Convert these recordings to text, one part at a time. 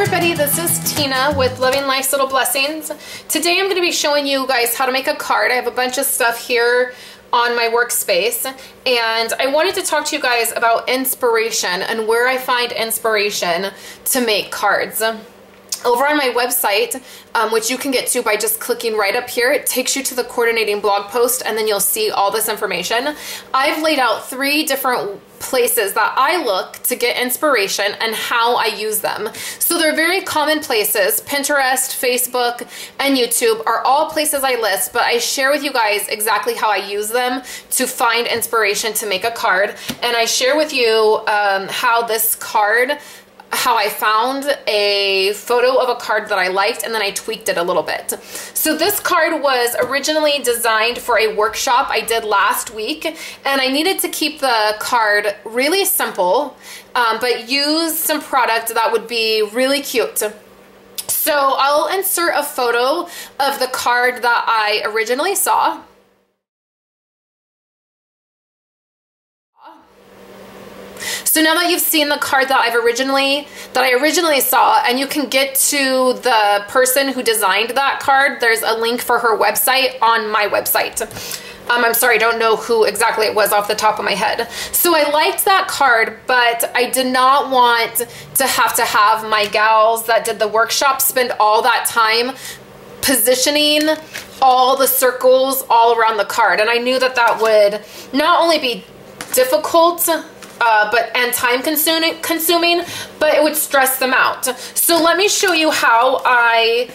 everybody, this is Tina with Living Life's Little Blessings. Today I'm going to be showing you guys how to make a card. I have a bunch of stuff here on my workspace, and I wanted to talk to you guys about inspiration and where I find inspiration to make cards. Over on my website, which you can get to by just clicking right up here, it takes you to the coordinating blog post, and then you'll see all this information. I've laid out 3 different places that I look to get inspiration and how I use them. So they're very common places. Pinterest, Facebook, and YouTube are all places I list, but I share with you guys exactly how I use them to find inspiration to make a card. And I share with you how this card, how I found a photo of a card that I liked, and then I tweaked it a little bit. So this card was originally designed for a workshop I did last week, and I needed to keep the card really simple, but use some product that would be really cute. So I'll insert a photo of the card that I originally saw. So now that you've seen the card that I originally saw, and you can get to the person who designed that card, there's a link for her website on my website. I'm sorry, I don't know who exactly it was off the top of my head. So I liked that card, but I did not want to have my gals that did the workshop spend all that time positioning all the circles all around the card. And I knew that that would not only be difficult, and time consuming, but it would stress them out. So let me show you how I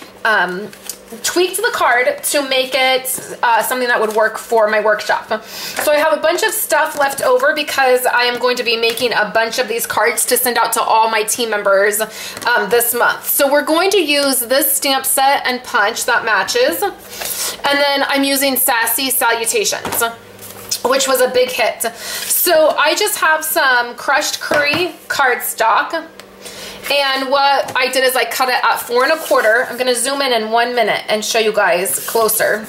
tweaked the card to make it something that would work for my workshop. So I have a bunch of stuff left over because I am going to be making a bunch of these cards to send out to all my team members this month. So we're going to use this stamp set and punch that matches, and then I'm using Sassy Salutations, which was a big hit. So I just have some crushed curry cardstock, and what I did is I cut it at 4 1/4. I'm gonna zoom in 1 minute and show you guys closer.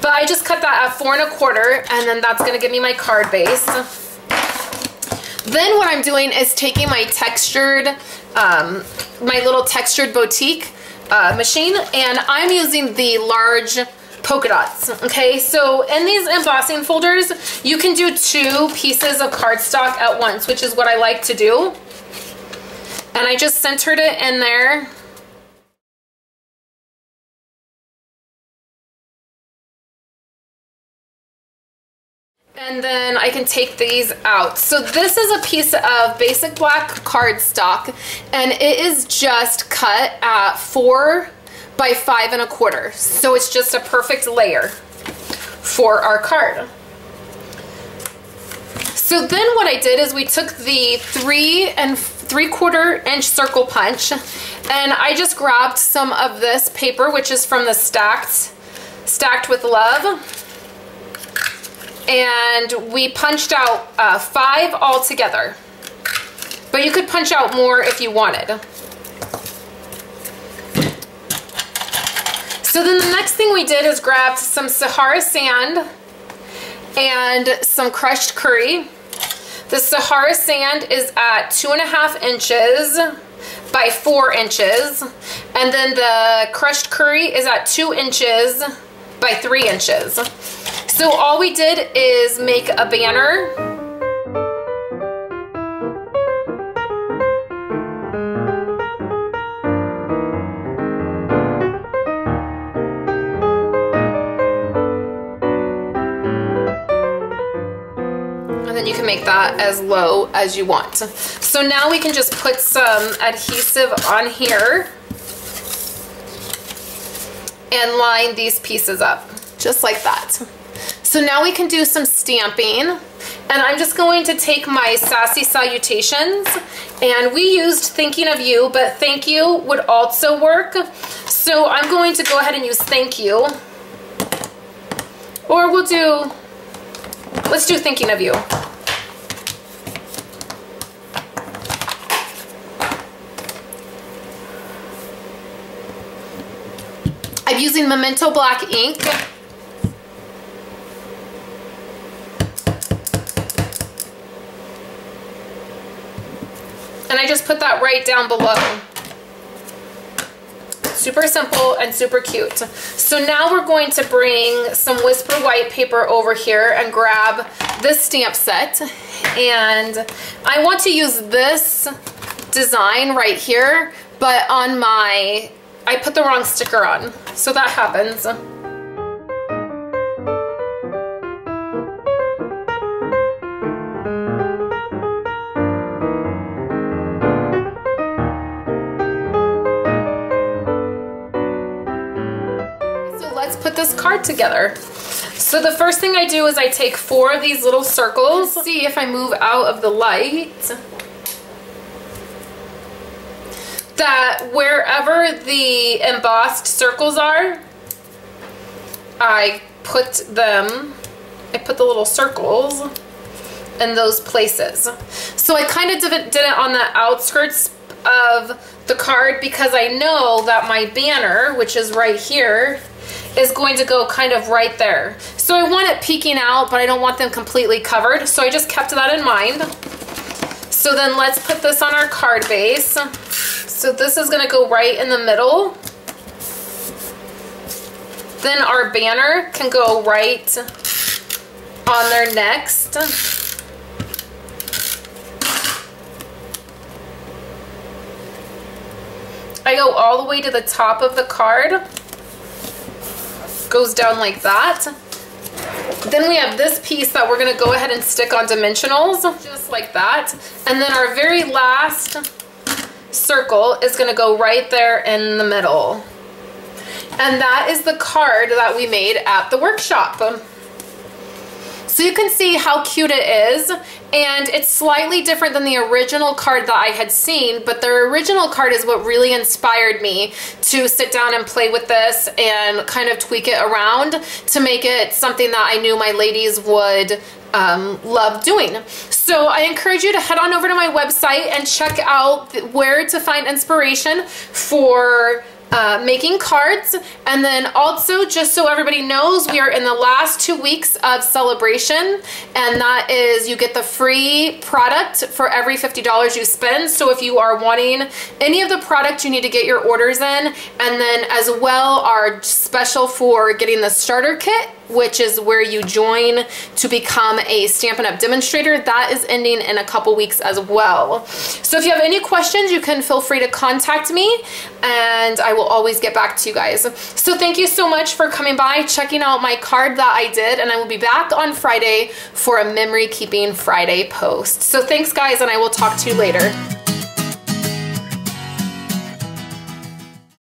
But I just cut that at 4 1/4, and then that's gonna give me my card base. Then what I'm doing is taking my textured, my little textured boutique machine, and I'm using the large polka dots. Okay, so in these embossing folders, you can do 2 pieces of cardstock at once, which is what I like to do. And I just centered it in there. And then I can take these out. So this is a piece of basic black cardstock, and it is just cut at 4 by 5 1/4. So it's just a perfect layer for our card. So then what I did is we took the 3 3/4 inch circle punch, and I just grabbed some of this paper, which is from the Stacked with Love, and we punched out 5 all together, but you could punch out more if you wanted. So then the next thing we did is grabbed some Sahara sand and some crushed curry. The Sahara sand is at 2.5 inches by 4 inches. And then the crushed curry is at 2 inches by 3 inches. So all we did is make a banner. And then you can make that as low as you want. So now we can just put some adhesive on here and line these pieces up, just like that. So now we can do some stamping. And I'm just going to take my Sassy Salutations, and we used Thinking of You, but Thank You would also work. So I'm going to go ahead and use Thank You. Or let's do Thinking of You. I'm using Memento Black ink. And I just put that right down below. super simple and super cute. So now we're going to bring some Whisper white paper over here and grab this stamp set. And I want to use this design right here, but on my, I put the wrong sticker on. So that happens. Put this card together. So the first thing I do is I take 4 of these little circles. See if I move out of the light. That wherever the embossed circles are, I put the little circles in those places. So I kind of did it on the outskirts of the card because I know that my banner, which is right here, is going to go kind of right there. So I want it peeking out, but I don't want them completely covered. So I just kept that in mind. So then let's put this on our card base. So this is gonna go right in the middle. Then our banner can go right on there next. I go all the way to the top of the card. Goes down like that. Then we have this piece that we're gonna go ahead and stick on dimensionals, just like that. And then our very last circle is gonna go right there in the middle. And that is the card that we made at the workshop. So you can see how cute it is, and it's slightly different than the original card that I had seen, but the original card is what really inspired me to sit down and play with this and kind of tweak it around to make it something that I knew my ladies would love doing. So I encourage you to head on over to my website and check out where to find inspiration for making cards. And then also, just so everybody knows, we are in the last 2 weeks of celebration, and that is you get the free product for every $50 you spend. So if you are wanting any of the product, you need to get your orders in. And then as well, our special for getting the starter kit, which is where you join to become a Stampin' Up! Demonstrator. That is ending in a couple weeks as well. So if you have any questions, you can feel free to contact me, and I will always get back to you guys. So thank you so much for coming by, checking out my card that I did, and I will be back on Friday for a Memory Keeping Friday post. So thanks guys, and I will talk to you later.